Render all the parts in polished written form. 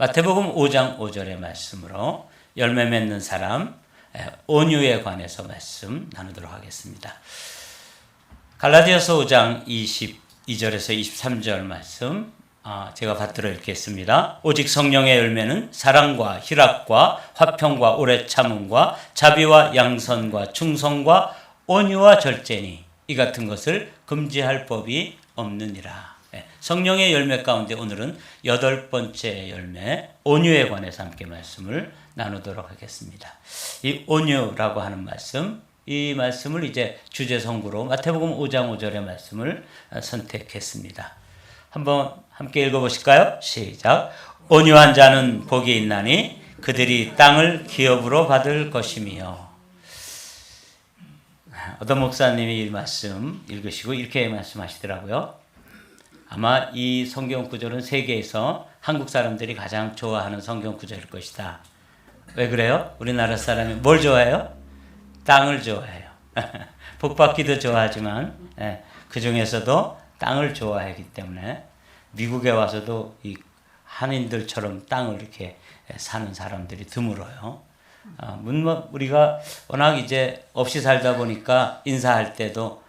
마태복음 5장 5절의 말씀으로 열매 맺는 사람, 온유에 관해서 말씀 나누도록 하겠습니다. 갈라디아서 5장 22절에서 23절 말씀 제가 받들어 읽겠습니다. 오직 성령의 열매는 사랑과 희락과 화평과 오래 참음과 자비와 양선과 충성과 온유와 절제니 이 같은 것을 금지할 법이 없느니라. 성령의 열매 가운데 오늘은 8번째 열매 온유에 관해서 함께 말씀을 나누도록 하겠습니다. 이 온유라고 하는 말씀, 이 말씀을 이제 주제 성구로 마태복음 5장 5절의 말씀을 선택했습니다. 한번 함께 읽어보실까요? 시작. 온유한 자는 복이 있나니 그들이 땅을 기업으로 받을 것이며. 어떤 목사님이 이 말씀 읽으시고 이렇게 말씀하시더라고요. 아마 이 성경 구절은 세계에서 한국 사람들이 가장 좋아하는 성경 구절일 것이다. 왜 그래요? 우리나라 사람이 뭘 좋아해요? 땅을 좋아해요. 복받기도 좋아하지만 그 중에서도 땅을 좋아하기 때문에 미국에 와서도 이 한인들처럼 땅을 이렇게 사는 사람들이 드물어요. 우리가 워낙 이제 없이 살다 보니까 인사할 때도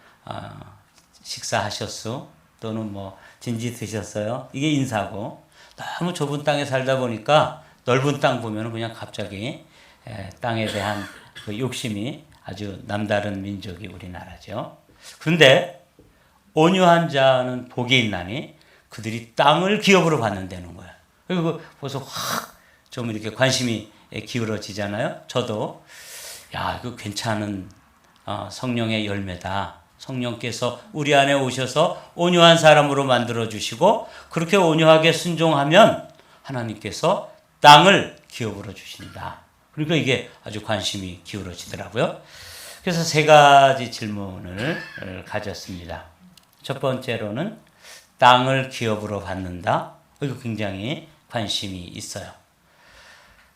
식사하셨어? 또는 뭐 진지 드셨어요? 이게 인사고, 너무 좁은 땅에 살다 보니까 넓은 땅 보면 그냥 갑자기 땅에 대한 그 욕심이 아주 남다른 민족이 우리나라죠. 그런데 온유한 자는 복이 있나니 그들이 땅을 기업으로 받는다는 거예요. 그리고 벌써 확 좀 이렇게 관심이 기울어지잖아요. 저도 이거 괜찮은 성령의 열매다. 성령께서 우리 안에 오셔서 온유한 사람으로 만들어 주시고 그렇게 온유하게 순종하면 하나님께서 땅을 기업으로 주신다. 그러니까 이게 아주 관심이 기울어지더라고요. 그래서 3가지 질문을 가졌습니다. 첫 번째로는 땅을 기업으로 받는다. 이거 굉장히 관심이 있어요.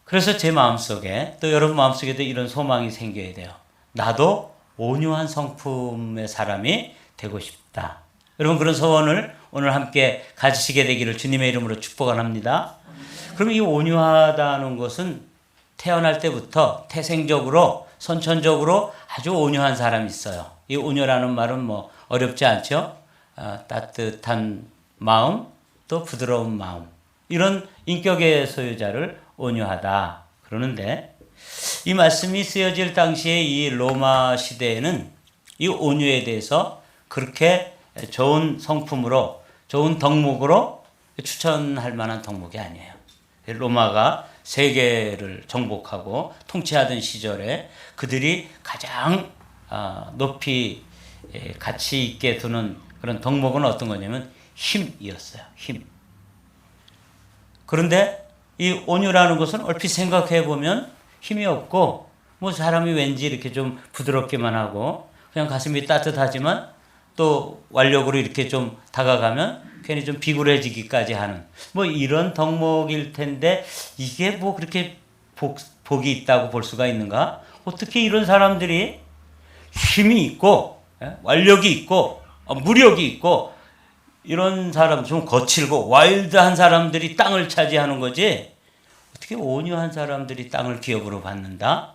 그래서 제 마음속에 또 여러분 마음속에도 이런 소망이 생겨야 돼요. 나도 온유한 성품의 사람이 되고 싶다. 여러분 그런 소원을 오늘 함께 가지시게 되기를 주님의 이름으로 축복합니다. 그럼 이 온유하다는 것은 태어날 때부터 태생적으로 선천적으로 아주 온유한 사람이 있어요. 이 온유라는 말은 뭐 어렵지 않죠? 따뜻한 마음 또 부드러운 마음, 이런 인격의 소유자를 온유하다 그러는데, 이 말씀이 쓰여질 당시에 이 로마 시대에는 이 온유에 대해서 그렇게 좋은 성품으로, 좋은 덕목으로 추천할 만한 덕목이 아니에요. 로마가 세계를 정복하고 통치하던 시절에 그들이 가장 높이 가치 있게 두는 그런 덕목은 어떤 거냐면 힘이었어요. 힘. 그런데 이 온유라는 것은 얼핏 생각해 보면 힘이 없고 뭐 사람이 왠지 이렇게 좀 부드럽기만 하고 그냥 가슴이 따뜻하지만 또 완력으로 이렇게 좀 다가가면 괜히 좀 비굴해지기까지 하는 뭐 이런 덕목일 텐데, 이게 뭐 그렇게 복이 있다고 볼 수가 있는가? 어떻게 이런 사람들이 힘이 있고 완력이 있고 무력이 있고 이런 사람, 좀 거칠고 와일드한 사람들이 땅을 차지하는 거지 어떻게 온유한 사람들이 땅을 기업으로 받는다?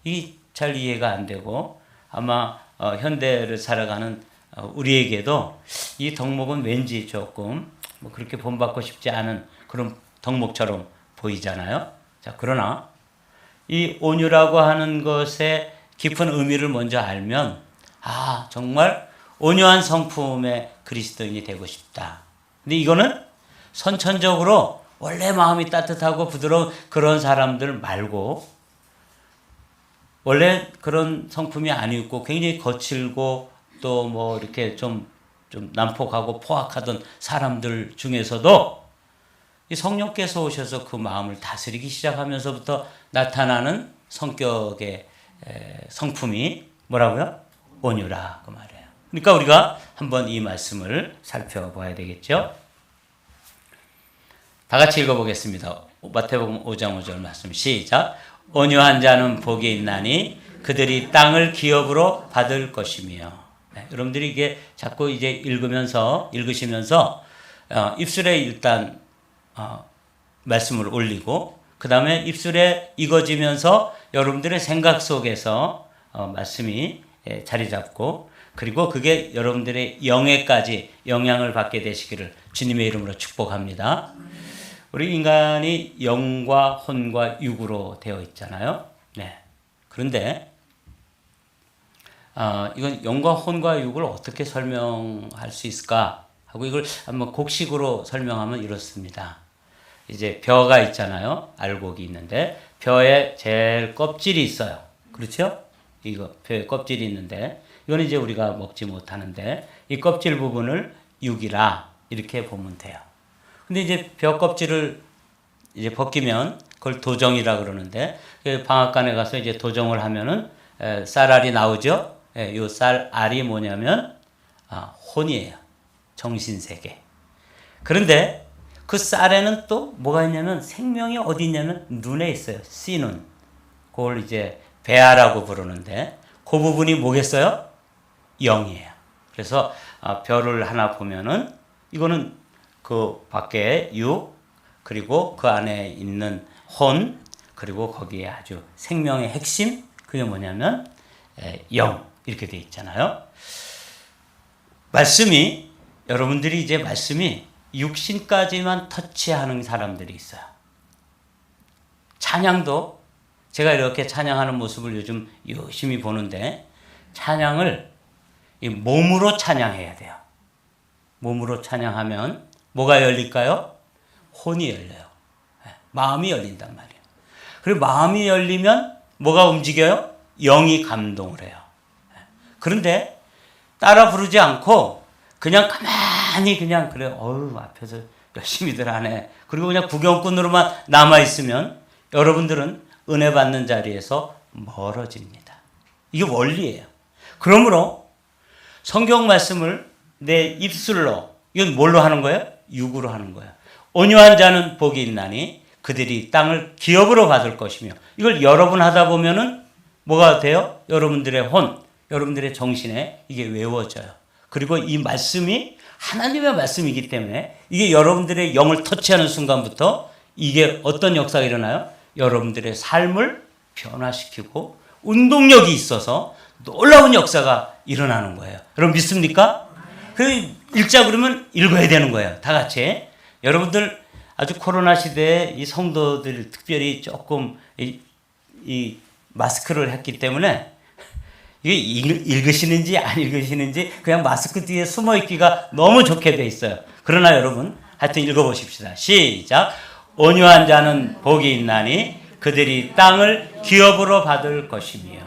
이 잘 이해가 안 되고, 아마 현대를 살아가는 우리에게도 이 덕목은 왠지 조금 뭐 그렇게 본받고 싶지 않은 그런 덕목처럼 보이잖아요. 자, 그러나 이 온유라고 하는 것의 깊은 의미를 먼저 알면 정말 온유한 성품의 그리스도인이 되고 싶다. 근데 이거는 선천적으로 원래 마음이 따뜻하고 부드러운 그런 사람들 말고, 원래 그런 성품이 아니었고 굉장히 거칠고 또 뭐 이렇게 좀 난폭하고 포악하던 사람들 중에서도 이 성령께서 오셔서 그 마음을 다스리기 시작하면서부터 나타나는 성격의 성품이 뭐라고요? 온유라 그 말이에요. 그러니까 우리가 한번 이 말씀을 살펴봐야 되겠죠. 다 같이 읽어보겠습니다. 마태복음 5장 5절 말씀 시작. 온유한 자는 복이 있나니 그들이 땅을 기업으로 받을 것이며. 여러분들이 이게 자꾸 이제 읽으시면서 입술에 일단 말씀을 올리고 그 다음에 입술에 익어지면서 여러분들의 생각 속에서 말씀이 자리 잡고 그리고 그게 여러분들의 영에까지 영향을 받게 되시기를 주님의 이름으로 축복합니다. 우리 인간이 영과 혼과 육으로 되어 있잖아요. 네. 그런데 이건 영과 혼과 육을 어떻게 설명할 수 있을까 하고 이걸 한번 곡식으로 설명하면 이렇습니다. 이제 벼가 있잖아요. 알곡이 있는데 벼에 제일 껍질이 있어요. 그렇죠? 이거 벼에 껍질이 있는데 이건 이제 우리가 먹지 못하는데 이 껍질 부분을 육이라 이렇게 보면 돼요. 근데 이제 벼 껍질을 이제 벗기면 그걸 도정이라 그러는데 방앗간에 가서 이제 도정을 하면은 쌀알이 나오죠. 이 쌀알이 뭐냐면 혼이에요. 정신세계. 그런데 그 쌀에는 또 뭐가 있냐면 생명이 어디 있냐면 눈에 있어요. 씨눈. 그걸 이제 배아라고 부르는데 그 부분이 뭐겠어요? 영이에요. 그래서 별을 하나 보면은 이거는 그 밖에 육 그리고 그 안에 있는 혼 그리고 거기에 아주 생명의 핵심 그게 뭐냐면 영 이렇게 돼 있잖아요. 말씀이 여러분들이 이제 말씀이 육신까지만 터치하는 사람들이 있어요. 찬양도 제가 이렇게 찬양하는 모습을 요즘 열심히 보는데 찬양을 이 몸으로 찬양해야 돼요. 몸으로 찬양하면 뭐가 열릴까요? 혼이 열려요. 마음이 열린단 말이에요. 그리고 마음이 열리면 뭐가 움직여요? 영이 감동을 해요. 그런데 따라 부르지 않고 그냥 가만히 그냥 그래 앞에서 열심히들 하네. 그리고 그냥 구경꾼으로만 남아있으면 여러분들은 은혜 받는 자리에서 멀어집니다. 이게 원리예요. 그러므로 성경 말씀을 내 입술로 이건 뭘로 하는 거예요? 육으로 하는 거예요. 온유한 자는 복이 있나니 그들이 땅을 기업으로 받을 것이며 이걸 여러 번 하다 보면은 뭐가 돼요? 여러분들의 혼, 여러분들의 정신에 이게 외워져요. 그리고 이 말씀이 하나님의 말씀이기 때문에 이게 여러분들의 영을 터치하는 순간부터 이게 어떤 역사가 일어나요? 여러분들의 삶을 변화시키고 운동력이 있어서 놀라운 역사가 일어나는 거예요. 여러분 믿습니까? 그 읽자 그러면 읽어야 되는 거예요. 다 같이. 여러분들 아주 코로나 시대에 이 성도들 특별히 조금 이 마스크를 했기 때문에 이게 읽으시는지 안 읽으시는지 그냥 마스크 뒤에 숨어 있기가 너무 좋게 돼 있어요. 그러나 여러분 하여튼 읽어보십시다. 시작. 온유한 자는 복이 있나니 그들이 땅을 기업으로 받을 것이며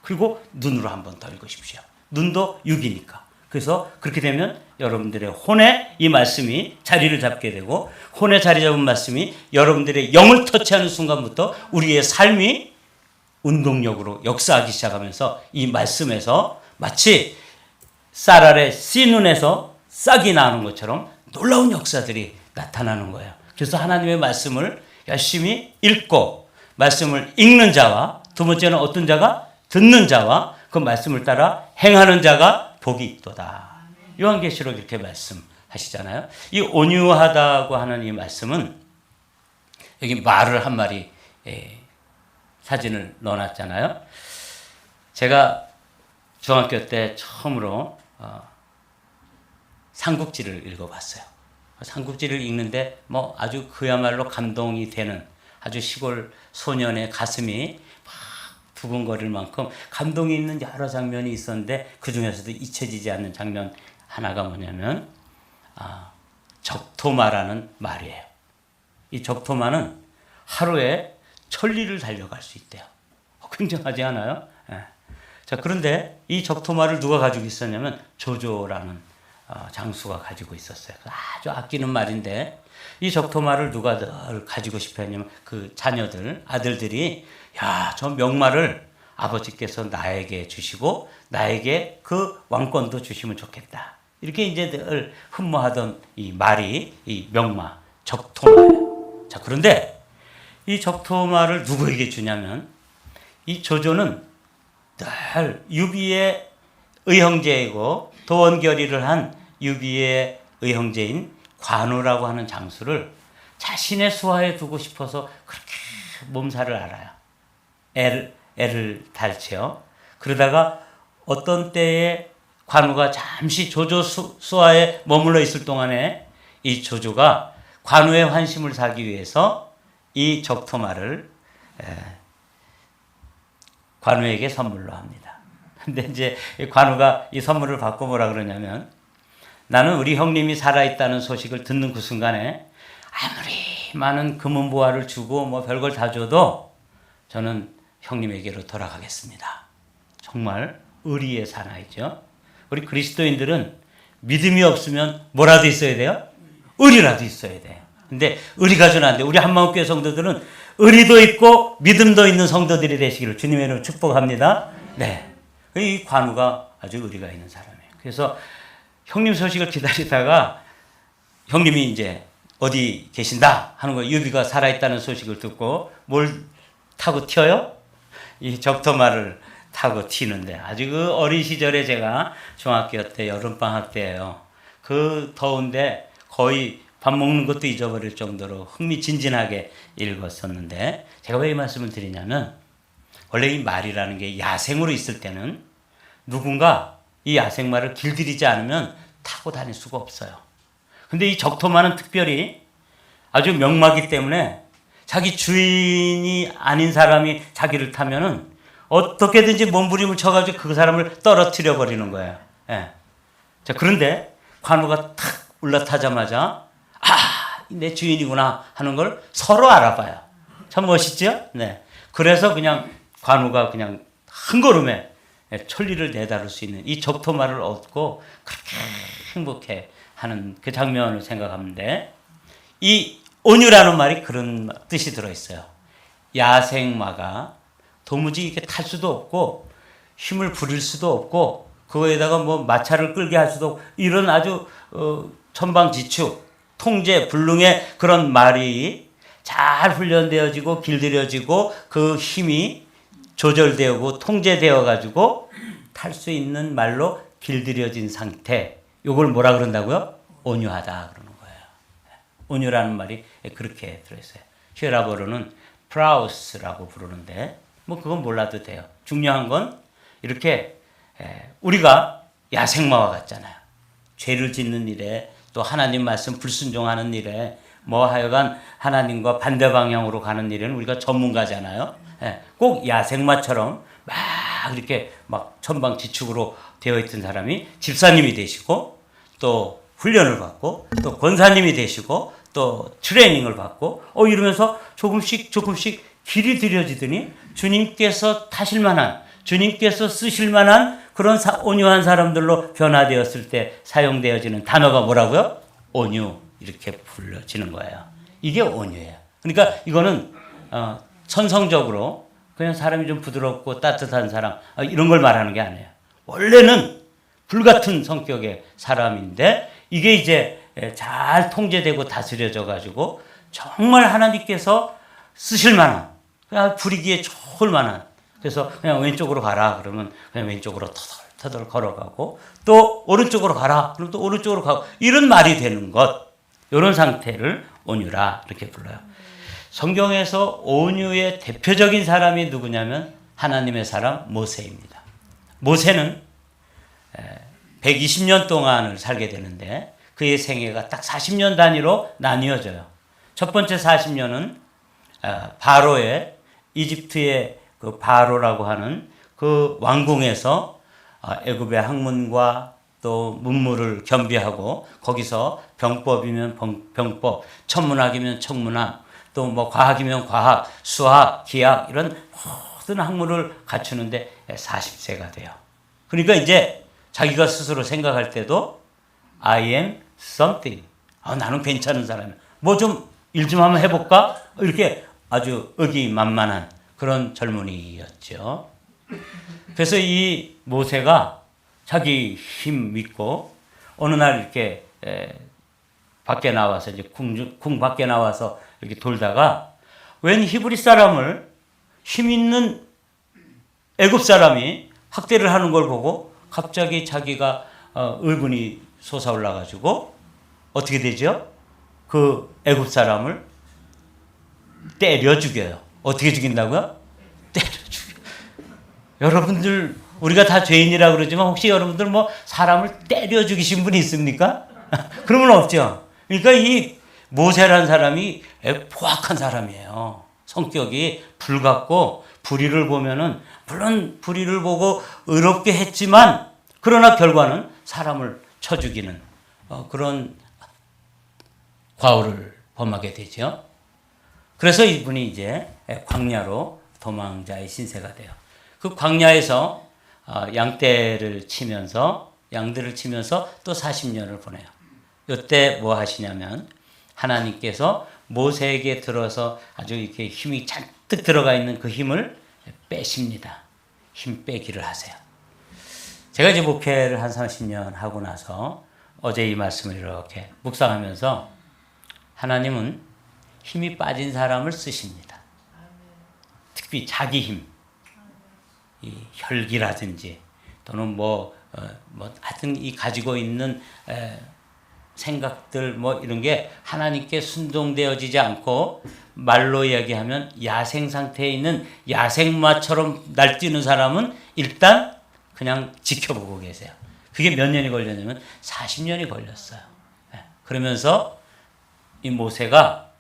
그리고 눈으로 한 번 더 읽으십시오. 눈도 육이니까. 그래서 그렇게 되면 여러분들의 혼에 이 말씀이 자리를 잡게 되고 혼에 자리 잡은 말씀이 여러분들의 영을 터치하는 순간부터 우리의 삶이 운동력으로 역사하기 시작하면서 이 말씀에서 마치 쌀알의 씨눈에서 싹이 나는 것처럼 놀라운 역사들이 나타나는 거예요. 그래서 하나님의 말씀을 열심히 읽고 말씀을 읽는 자와 두 번째는 어떤 자가? 듣는 자와 그 말씀을 따라 행하는 자가 복이 있도다. 요한계시록 이렇게 말씀하시잖아요. 이 온유하다고 하는 이 말씀은 여기 말을 한 마리 사진을 넣어놨잖아요. 제가 중학교 때 처음으로 삼국지를 읽어봤어요. 삼국지를 읽는데 뭐 아주 그야말로 감동이 되는 아주 시골 소년의 가슴이 막 두근거릴 만큼 감동이 있는 여러 장면이 있었는데 그 중에서도 잊혀지지 않는 장면 하나가 뭐냐면 적토마라는 말이에요. 이 적토마는 하루에 1000리를 달려갈 수 있대요. 굉장하지 않아요? 예. 자, 그런데 이 적토마를 누가 가지고 있었냐면 조조라는 장수가 가지고 있었어요. 아주 아끼는 말인데 이 적토마를 누가 늘 가지고 싶어 했냐면 그 자녀들, 아들들이 야, 저 명마를 아버지께서 나에게 주시고 나에게 그 왕권도 주시면 좋겠다. 이렇게 이제 늘 흠모하던 이 말이 이 명마, 적토마예요. 자, 그런데 이 적토마를 누구에게 주냐면 이 조조는 늘 유비의 의형제이고 도원결의를 한 유비의 의형제인 관우라고 하는 장수를 자신의 수하에 두고 싶어서 그렇게 몸살을 앓아요. 애를 달지요. 그러다가 어떤 때에 관우가 잠시 조조 수하에 머물러 있을 동안에 이 조조가 관우의 환심을 사기 위해서 이 적토마를 관우에게 선물로 합니다. 근데 이제 관우가 이 선물을 받고 뭐라 그러냐면, 나는 우리 형님이 살아있다는 소식을 듣는 그 순간에 아무리 많은 금은보화를 주고 뭐 별걸 다 줘도 저는 형님에게로 돌아가겠습니다. 정말 의리의 사나이죠. 우리 그리스도인들은 믿음이 없으면 뭐라도 있어야 돼요? 의리라도 있어야 돼요. 근데 의리가 좀 안 돼. 우리 한마음교회 성도들은 의리도 있고 믿음도 있는 성도들이 되시기를 주님의 이름으로 축복합니다. 네, 이 관우가 아주 의리가 있는 사람이에요. 그래서 형님 소식을 기다리다가 형님이 이제 어디 계신다 하는 거, 유비가 살아있다는 소식을 듣고 뭘 타고 튀어요? 이 적토마를 타고 튀는데, 아주 그 어린 시절에 제가 중학교 때 여름방학 때예요. 그 더운데 거의 밥 먹는 것도 잊어버릴 정도로 흥미진진하게 읽었었는데, 제가 왜 이 말씀을 드리냐면, 원래 이 말이라는 게 야생으로 있을 때는 누군가 이 야생말을 길들이지 않으면 타고 다닐 수가 없어요. 근데 이 적토마는 특별히 아주 명마기 때문에 자기 주인이 아닌 사람이 자기를 타면은 어떻게든지 몸부림을 쳐가지고 그 사람을 떨어뜨려 버리는 거예요. 예. 자, 그런데 관우가 탁 올라타자마자 내 주인이구나 하는 걸 서로 알아봐요. 참 멋있죠? 네. 그래서 그냥 관우가 그냥 한 걸음에 천리를 내다룰 수 있는 이 적토마를 얻고 그렇게 행복해 하는 그 장면을 생각하는데, 이 온유라는 말이 그런 뜻이 들어있어요. 야생마가 도무지 이렇게 탈 수도 없고 힘을 부릴 수도 없고 그거에다가 뭐 마차를 끌게 할 수도 없고 이런 아주 천방지축 통제 불능의 그런 말이 잘 훈련되어지고 길들여지고 그 힘이 조절되고 통제되어 가지고 탈 수 있는 말로 길들여진 상태, 요걸 뭐라 그런다고요? 온유하다 그러는 거예요. 온유라는 말이 그렇게 들어있어요. 히에라보로는 프라우스라고 부르는데 뭐 그건 몰라도 돼요. 중요한 건 이렇게 우리가 야생마와 같잖아요. 죄를 짓는 일에 또 하나님 말씀 불순종하는 일에 뭐 하여간 하나님과 반대 방향으로 가는 일에는 우리가 전문가잖아요. 꼭 야생마처럼 막 이렇게 막 천방지축으로 되어 있던 사람이 집사님이 되시고 또 훈련을 받고 또 권사님이 되시고 또 트레이닝을 받고 이러면서 조금씩 길이 들여지더니 주님께서 타실 만한, 주님께서 쓰실 만한 그런 온유한 사람들로 변화되었을 때 사용되어지는 단어가 뭐라고요? 온유, 이렇게 불려지는 거예요. 이게 온유예요. 그러니까 이거는 천성적으로 그냥 사람이 좀 부드럽고 따뜻한 사람 이런 걸 말하는 게 아니에요. 원래는 불같은 성격의 사람인데 이게 이제 잘 통제되고 다스려져 가지고 정말 하나님께서 쓰실 만한, 그냥 부리기에 좋을 만한, 그래서 그냥 왼쪽으로 가라 그러면 그냥 왼쪽으로 터덜터덜 걸어가고 또 오른쪽으로 가라 그러면 또 오른쪽으로 가고 이런 말이 되는 것, 이런 상태를 온유라 이렇게 불러요. 성경에서 온유의 대표적인 사람이 누구냐면 하나님의 사람 모세입니다. 모세는 120년 동안을 살게 되는데 그의 생애가 딱 40년 단위로 나뉘어져요. 첫 번째 40년은 바로의, 이집트의 그 바로라고 하는 그 왕궁에서 애굽의 학문과 또 문물을 겸비하고 거기서 병법이면 병법, 천문학이면 천문학, 또 뭐 과학이면 과학, 수학, 기학 이런 모든 학문을 갖추는데 40세가 돼요. 그러니까 이제 자기가 스스로 생각할 때도 I am something. 나는 괜찮은 사람이야. 뭐 좀 일 좀 한번 해볼까? 이렇게 아주 의기만만한 그런 젊은이였죠. 그래서 이 모세가 자기 힘 믿고 어느 날 이렇게 밖에 나와서 이제 궁 밖에 나와서 이렇게 돌다가 웬 히브리 사람을 힘 있는 애굽 사람이 학대를 하는 걸 보고 갑자기 자기가 의분이 솟아올라 가지고 어떻게 되죠? 그 애굽 사람을 때려 죽여요. 어떻게 죽인다고요? 때려 죽여. 여러분들 우리가 다 죄인이라 그러지만 혹시 여러분들 뭐 사람을 때려 죽이신 분이 있습니까? 그런 건 없죠. 그러니까 이 모세라는 사람이 포악한 사람이에요. 성격이 불같고 불의를 보면은 물론 불의를 보고 의롭게 했지만 그러나 결과는 사람을 쳐 죽이는 그런 과오를 범하게 되죠. 그래서 이분이 이제 광야로 도망자의 신세가 돼요. 그 광야에서 양들을 치면서 또 40년을 보내요. 이때 뭐 하시냐면 하나님께서 모세에게 들어서 아주 이렇게 힘이 잔뜩 들어가 있는 그 힘을 빼십니다. 힘 빼기를 하세요. 제가 이제 목회를 한 30년 하고 나서 어제 이 말씀을 이렇게 묵상하면서 하나님은 힘이 빠진 사람을 쓰십니다. 특히 자기 힘, 이 혈기라든지 또는 하여튼 이 가지고 있는 생각들 이런 게 하나님께 순종되어지지 않고 말로 이야기하면 야생 상태에 있는 야생마처럼 날뛰는 사람은 일단 그냥 지켜보고 계세요. 그게 몇 년이 걸렸냐면 40년이 걸렸어요. 그러면서 이 모세가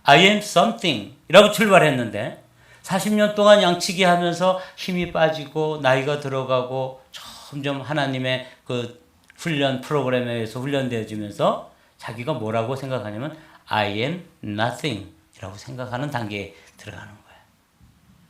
I am something 이라고 출발했는데 40년 동안 양치기 하면서 힘이 빠지고 나이가 들어가고 점점 하나님의 그 훈련 프로그램에 의해서 훈련되어지면서 자기가 뭐라고 생각하냐면 I am nothing 이라고 생각하는 단계에 들어가는 거예요.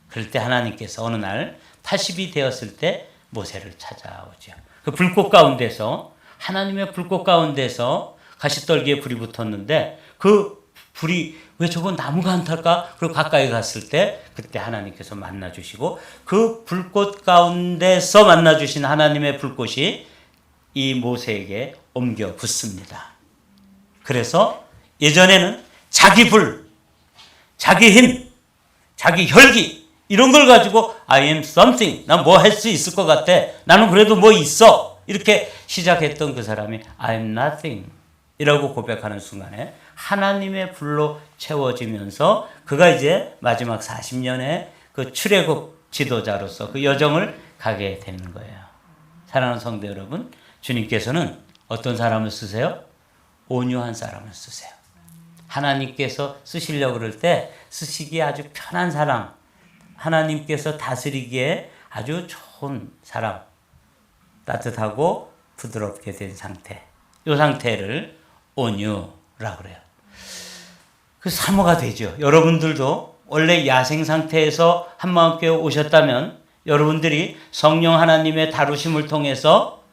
그럴 때 하나님께서 어느 날 80이 되었을 때 모세를 찾아오죠. 그 불꽃 가운데서 하나님의 불꽃 가운데서 가시떨기에 불이 붙었는데 그 불이 왜 저건 나무가 안 탈까? 그리고 가까이 갔을 때 그때 하나님께서 만나주시고 그 불꽃 가운데서 만나주신 하나님의 불꽃이 이 모세에게 옮겨 붙습니다. 그래서 예전에는 자기 불, 자기 힘, 자기 혈기 이런 걸 가지고 I am something, 난 뭐 할 수 있을 것 같아, 나는 그래도 뭐 있어 이렇게 시작했던 그 사람이 I am nothing 이라고 고백하는 순간에 하나님의 불로 채워지면서 그가 이제 마지막 40년의 그 출애굽 지도자로서 그 여정을 가게 되는 거예요. 사랑하는 성도 여러분, 주님께서는 어떤 사람을 쓰세요? 온유한 사람을 쓰세요. 하나님께서 쓰시려고 그럴 때 쓰시기에 아주 편한 사람, 하나님께서 다스리기에 아주 좋은 사람, 따뜻하고 부드럽게 된 상태, 이 상태를 온유라고 그래요. 그 사모가 되죠. 여러분들도 원래 야생 상태에서 한마음교회 오셨다면 여러분들이 성령 하나님의 다루심을 통해서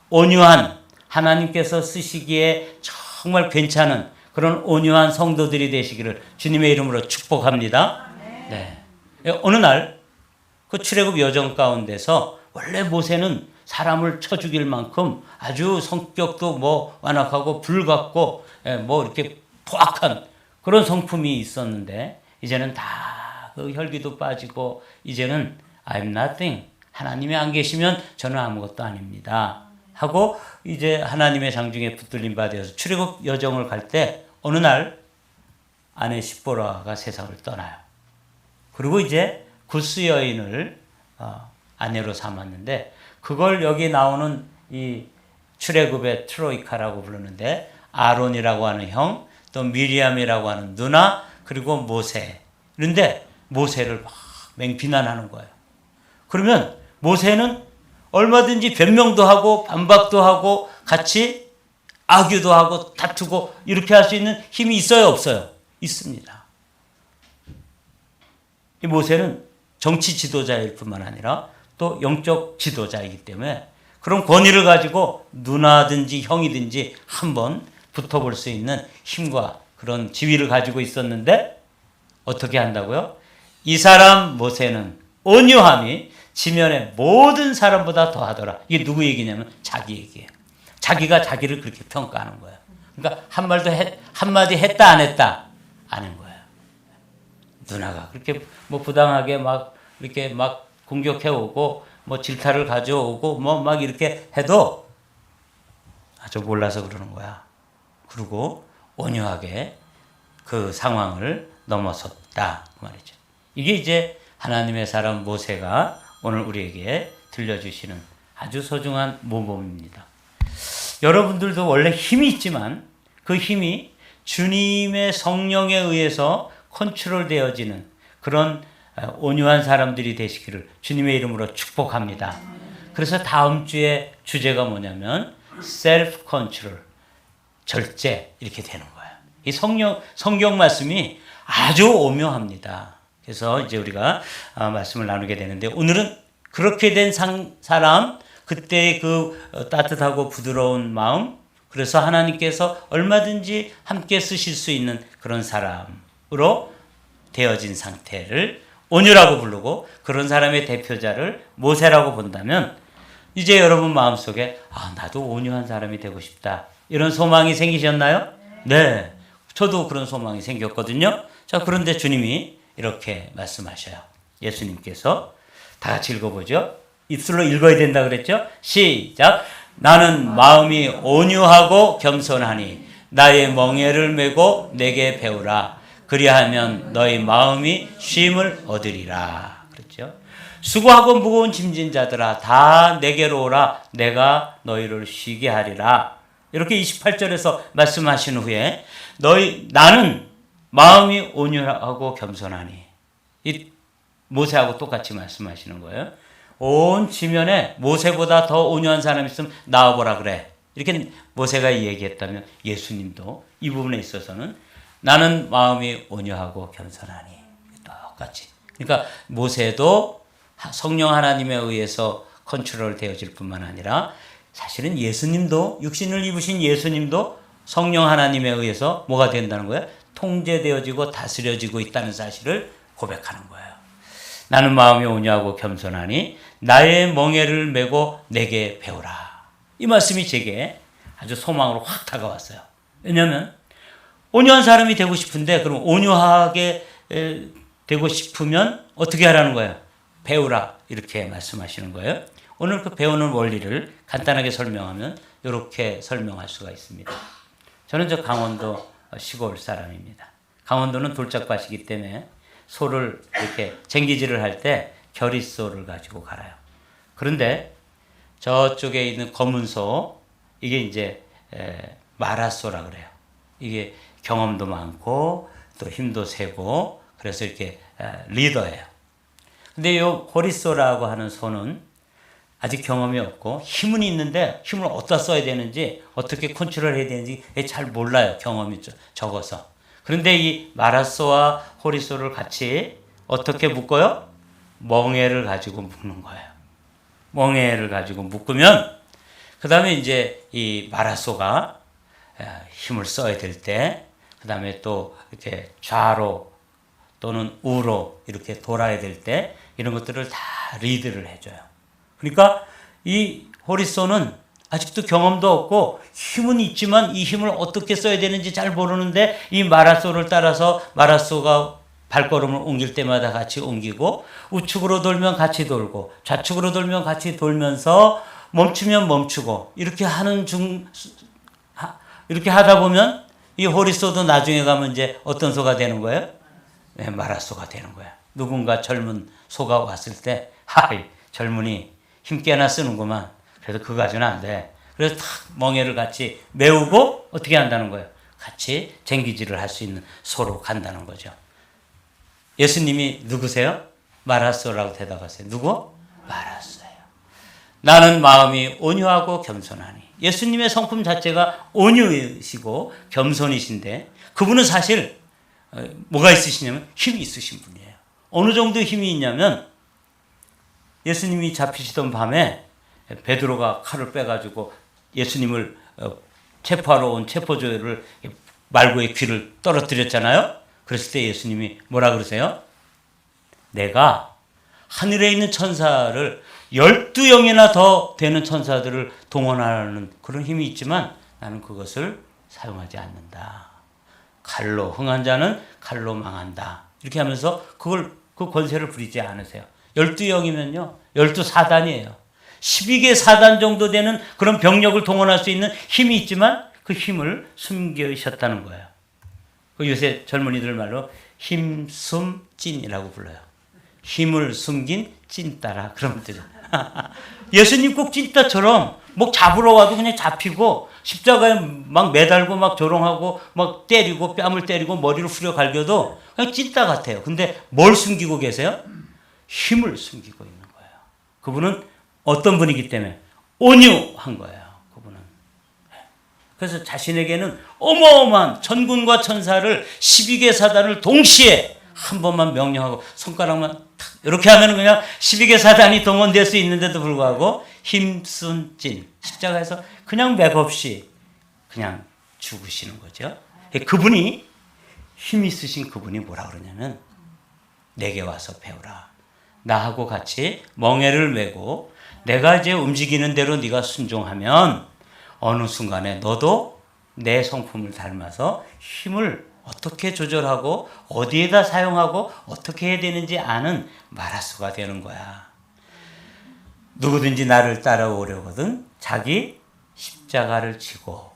온유한 하나님께서 쓰시기에 정말 괜찮은 그런 온유한 성도들이 되시기를 주님의 이름으로 축복합니다. 네. 어느 날 그 출애굽 여정 가운데서 원래 모세는 사람을 쳐 죽일 만큼 아주 성격도 완악하고 불같고 이렇게 포악한 그런 성품이 있었는데 이제는 다 그 혈기도 빠지고 이제는 I'm nothing. 하나님이 안 계시면 저는 아무것도 아닙니다. 하고 이제 하나님의 장중에 붙들림 받아서 출애굽 여정을 갈 때 어느 날 아내 십보라가 세상을 떠나요. 그리고 이제 구스 여인을 아내로 삼았는데 그걸 여기 나오는 이 출애굽의 트로이카라고 부르는데 아론이라고 하는 형, 또 미리암이라고 하는 누나, 그리고 모세. 그런데 모세를 막 맹비난하는 거예요. 그러면 모세는 얼마든지 변명도 하고 반박도 하고 같이 악유도 하고 다투고 이렇게 할 수 있는 힘이 있어요, 없어요? 있습니다. 이 모세는 정치 지도자일 뿐만 아니라 또 영적 지도자이기 때문에 그런 권위를 가지고 누나든지 형이든지 한번 붙어볼 수 있는 힘과 그런 지위를 가지고 있었는데 어떻게 한다고요? 이 사람 모세는 온유함이 지면의 모든 사람보다 더하더라. 이게 누구 얘기냐면 자기 얘기예요. 자기가 자기를 그렇게 평가하는 거예요. 그러니까 한마디 했다 안 했다 아닌 거예요. 누나가 그렇게 부당하게 이렇게 공격해오고 질타를 가져오고 막 이렇게 해도 아주 몰라서 그러는 거야. 그리고 온유하게 그 상황을 넘어섰다 되었다 그 말이죠. 이게 이제 하나님의 사람 모세가 오늘 우리에게 들려주시는 아주 소중한 모범입니다. 여러분들도 원래 힘이 있지만 그 힘이 주님의 성령에 의해서 컨트롤되어지는 그런 온유한 사람들이 되시기를 주님의 이름으로 축복합니다. 그래서 다음 주에 주제가 뭐냐면 self control, 절제 이렇게 되는 거예요. 이 성경 말씀이 아주 오묘합니다. 그래서 이제 우리가 말씀을 나누게 되는데 오늘은 그렇게 된 사람, 그때의 그 따뜻하고 부드러운 마음, 그래서 하나님께서 얼마든지 함께 쓰실 수 있는 그런 사람으로 되어진 상태를 온유라고 부르고 그런 사람의 대표자를 모세라고 본다면 이제 여러분 마음속에 나도 온유한 사람이 되고 싶다 이런 소망이 생기셨나요? 네, 저도 그런 소망이 생겼거든요. 자, 그런데 주님이 이렇게 말씀하셔요. 예수님께서 다 같이 읽어보죠. 입술로 읽어야 된다 그랬죠? 시작. 나는 마음이 온유하고 겸손하니 나의 멍에를 메고 내게 배우라. 그리하면 너희 마음이 쉼을 얻으리라. 그렇죠? 수고하고 무거운 짐진 자들아 다 내게로 오라. 내가 너희를 쉬게 하리라. 이렇게 28절에서 말씀하신 후에 나는 마음이 온유하고 겸손하니 이 모세하고 똑같이 말씀하시는 거예요. 온 지면에 모세보다 더 온유한 사람이 있으면 나와보라 그래. 이렇게 모세가 얘기했다면 예수님도 이 부분에 있어서는 나는 마음이 온유하고 겸손하니 똑같이. 그러니까 모세도 성령 하나님에 의해서 컨트롤 되어질 뿐만 아니라 사실은 예수님도 육신을 입으신 예수님도 성령 하나님에 의해서 뭐가 된다는 거예요? 통제되어지고 다스려지고 있다는 사실을 고백하는 거예요. 나는 마음이 온유하고 겸손하니 나의 멍에를 메고 내게 배우라. 이 말씀이 제게 아주 소망으로 확 다가왔어요. 왜냐하면 온유한 사람이 되고 싶은데 그럼 온유하게 되고 싶으면 어떻게 하라는 거예요? 배우라 이렇게 말씀하시는 거예요. 오늘 그 배우는 원리를 간단하게 설명하면 이렇게 설명할 수가 있습니다. 저는 저 강원도 시골 사람입니다. 강원도는 돌짝밭이기 때문에 소를 이렇게 쟁기질을 할 때 결의소를 가지고 갈아요. 그런데 저쪽에 있는 검은 소, 이게 이제 마라소라 그래요. 이게 경험도 많고 또 힘도 세고 그래서 이렇게 리더예요. 근데 이 호리소라고 하는 소는 아직 경험이 없고 힘은 있는데 힘을 어디다 써야 되는지 어떻게 컨트롤해야 되는지 잘 몰라요. 경험이 적어서. 그런데 이 마라소와 호리소를 같이 어떻게 묶어요? 멍에를 가지고 묶는 거예요. 멍에를 가지고 묶으면 그 다음에 이제 이 마라소가 힘을 써야 될 때 그 다음에 또 이렇게 좌로 또는 우로 이렇게 돌아야 될 때 이런 것들을 다 리드를 해줘요. 그러니까 이 호리소는 아직도 경험도 없고 힘은 있지만 이 힘을 어떻게 써야 되는지 잘 모르는데 이 마라소를 따라서 마라소가 발걸음을 옮길 때마다 같이 옮기고 우측으로 돌면 같이 돌고 좌측으로 돌면 같이 돌면서 멈추면 멈추고 이렇게 이렇게 하다 보면 이 호리소도 나중에 가면 이제 어떤 소가 되는 거예요? 네, 마라소가 되는 거야. 누군가 젊은 소가 왔을 때 하이 젊은이 힘 꽤나 쓰는구만. 그래서 그거 가지고는 안 돼. 그래서 탁 멍에를 같이 메우고 어떻게 한다는 거예요? 같이 쟁기질을 할 수 있는 소로 간다는 거죠. 예수님이 누구세요? 마라소라고 대답하세요. 누구? 마라소예요. 나는 마음이 온유하고 겸손하니. 예수님의 성품 자체가 온유이시고 겸손이신데 그분은 사실 뭐가 있으시냐면 힘이 있으신 분이에요. 어느 정도 힘이 있냐면 예수님이 잡히시던 밤에 베드로가 칼을 빼가지고 예수님을 체포하러 온 체포조를 말고의 귀를 떨어뜨렸잖아요. 그랬을 때 예수님이 뭐라 그러세요? 내가 하늘에 있는 천사를 12영이나 더 되는 천사들을 동원하는 그런 힘이 있지만 나는 그것을 사용하지 않는다. 칼로 흥한 자는 칼로 망한다. 이렇게 하면서 그 권세를 부리지 않으세요. 12영이면요. 12사단이에요. 12개 사단 정도 되는 그런 병력을 동원할 수 있는 힘이 있지만 그 힘을 숨기셨다는 거예요. 그 요새 젊은이들 말로 힘숨찐이라고 불러요. 힘을 숨긴 찐따라 그러면 되죠. 예수님 꼭 찐따처럼 목 잡으러 와도 그냥 잡히고 십자가에 막 매달고 막 조롱하고 막 때리고 뺨을 때리고 머리를 후려 갈겨도 그냥 찐따 같아요. 근데 뭘 숨기고 계세요? 힘을 숨기고 있는 거예요. 그분은 어떤 분이기 때문에 온유한 거예요. 그분은. 그래서 자신에게는 어마어마한 천군과 천사를 12개 사단을 동시에 한 번만 명령하고 손가락만 탁 이렇게 하면 그냥 12개 사단이 동원될 수 있는데도 불구하고 힘쓴 찐 십자가에서 그냥 맥없이 그냥 죽으시는 거죠. 그분이 힘 있으신 그분이 뭐라 그러냐면 내게 와서 배우라. 나하고 같이 멍에를 메고 내가 이제 움직이는 대로 네가 순종하면 어느 순간에 너도 내 성품을 닮아서 힘을 어떻게 조절하고 어디에다 사용하고 어떻게 해야 되는지 아는 마라수가 되는 거야. 누구든지 나를 따라오려거든 자기 십자가를 지고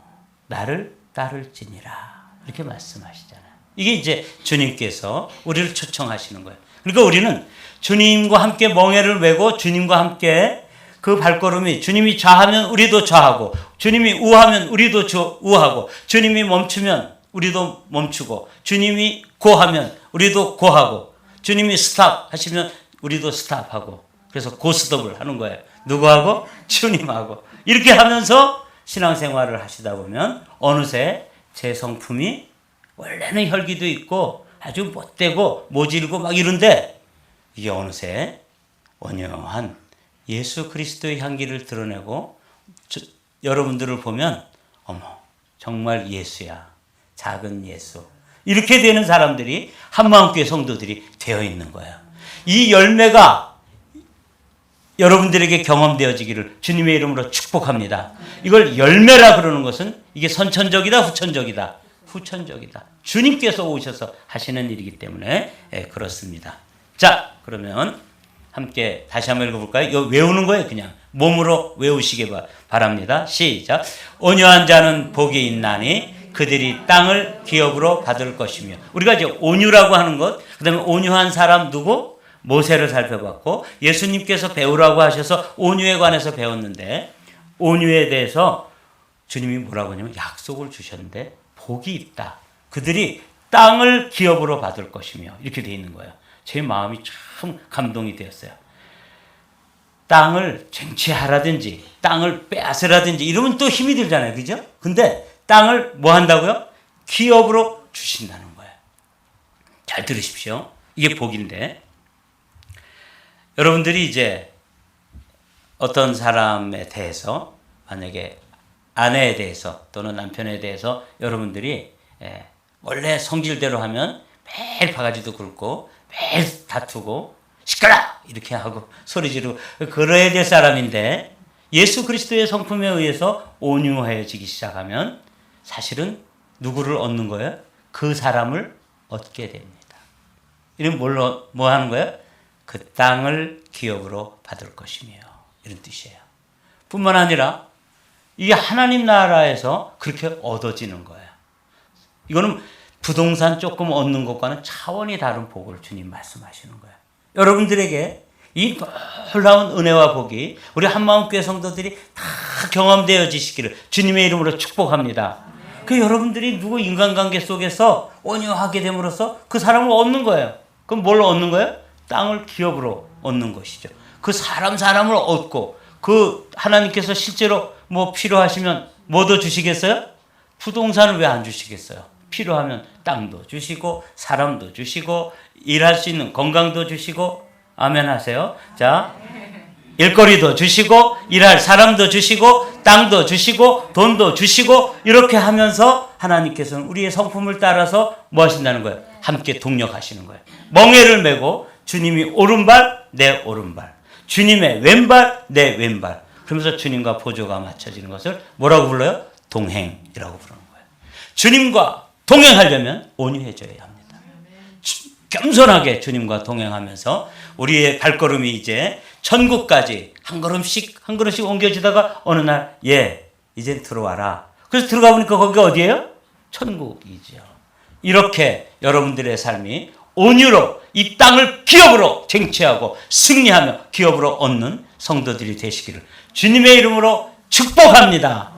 나를 따를지니라 이렇게 말씀하시잖아요. 이게 이제 주님께서 우리를 초청하시는 거예요. 그러니까 우리는 주님과 함께 멍에를 메고 주님과 함께 그 발걸음이 주님이 좌하면 우리도 좌하고 주님이 우하면 우리도 우하고 주님이 멈추면 우리도 멈추고 주님이 고하면 우리도 고하고 주님이 스탑 하시면 우리도 스탑하고 그래서 고스톱을 하는 거예요. 누구하고? 주님하고. 이렇게 하면서 신앙생활을 하시다 보면 어느새 제 성품이 원래는 혈기도 있고 아주 못되고 모질고 막 이런데 이게 어느새 온유한 예수 그리스도의 향기를 드러내고 여러분들을 보면 어머 정말 예수야. 작은 예수. 이렇게 되는 사람들이 한마음교회 성도들이 되어 있는 거예요. 이 열매가 여러분들에게 경험되어지기를 주님의 이름으로 축복합니다. 이걸 열매라 그러는 것은 이게 선천적이다 후천적이다. 후천적이다. 주님께서 오셔서 하시는 일이기 때문에 그렇습니다. 자 그러면 함께 다시 한번 읽어볼까요? 이거 외우는 거예요. 그냥 몸으로 외우시기 바랍니다. 시작. 온유한 자는 복이 있나니 그들이 땅을 기업으로 받을 것이며 우리가 이제 온유라고 하는 것 그 다음에 온유한 사람 누구? 모세를 살펴봤고 예수님께서 배우라고 하셔서 온유에 관해서 배웠는데 온유에 대해서 주님이 뭐라고 하냐면 약속을 주셨는데 복이 있다. 그들이 땅을 기업으로 받을 것이며 이렇게 되어 있는 거예요. 제 마음이 참 감동이 되었어요. 땅을 쟁취하라든지 땅을 빼앗으라든지 이러면 또 힘이 들잖아요. 그죠? 근데 땅을 뭐 한다고요? 기업으로 주신다는 거예요. 잘 들으십시오. 이게 복인데 여러분들이 이제 어떤 사람에 대해서 만약에 아내에 대해서 또는 남편에 대해서 여러분들이 원래 성질대로 하면 매일 바가지도 긁고 매일 다투고 시끄러! 이렇게 하고 소리 지르고 그래야 될 사람인데 예수 그리스도의 성품에 의해서 온유해지기 시작하면 사실은 누구를 얻는 거예요? 그 사람을 얻게 됩니다. 이런 뭘로 뭐 하는 거예요? 그 땅을 기업으로 받을 것이며 이런 뜻이에요. 뿐만 아니라 이게 하나님 나라에서 그렇게 얻어지는 거예요. 이거는 부동산 조금 얻는 것과는 차원이 다른 복을 주님 말씀하시는 거예요. 여러분들에게 이 놀라운 은혜와 복이 우리 한마음교회 성도들이 다 경험되어지시기를 주님의 이름으로 축복합니다. 그 여러분들이 누구 인간관계 속에서 온유하게 됨으로써 그 사람을 얻는 거예요. 그럼 뭘 얻는 거예요? 땅을 기업으로 얻는 것이죠. 그 사람을 얻고 그 하나님께서 실제로 뭐 필요하시면 뭐도 주시겠어요? 부동산을 왜 안 주시겠어요? 필요하면 땅도 주시고 사람도 주시고 일할 수 있는 건강도 주시고 아멘 하세요. 자, 일거리도 주시고 일할 사람도 주시고 땅도 주시고 돈도 주시고 이렇게 하면서 하나님께서는 우리의 성품을 따라서 뭐 하신다는 거예요? 함께 동력하시는 거예요. 멍에를 메고 주님이 오른발 내 오른발 주님의 왼발 내 왼발 그러면서 주님과 보조가 맞춰지는 것을 뭐라고 불러요? 동행이라고 부르는 거예요. 주님과 동행하려면 온유해져야 합니다. 겸손하게 주님과 동행하면서 우리의 발걸음이 이제 천국까지 한 걸음씩 옮겨지다가 어느 날 이젠 들어와라. 그래서 들어가 보니까 거기가 어디예요? 천국이죠. 이렇게 여러분들의 삶이 온유로 이 땅을 기업으로 쟁취하고 승리하며 기업으로 얻는 성도들이 되시기를 주님의 이름으로 축복합니다.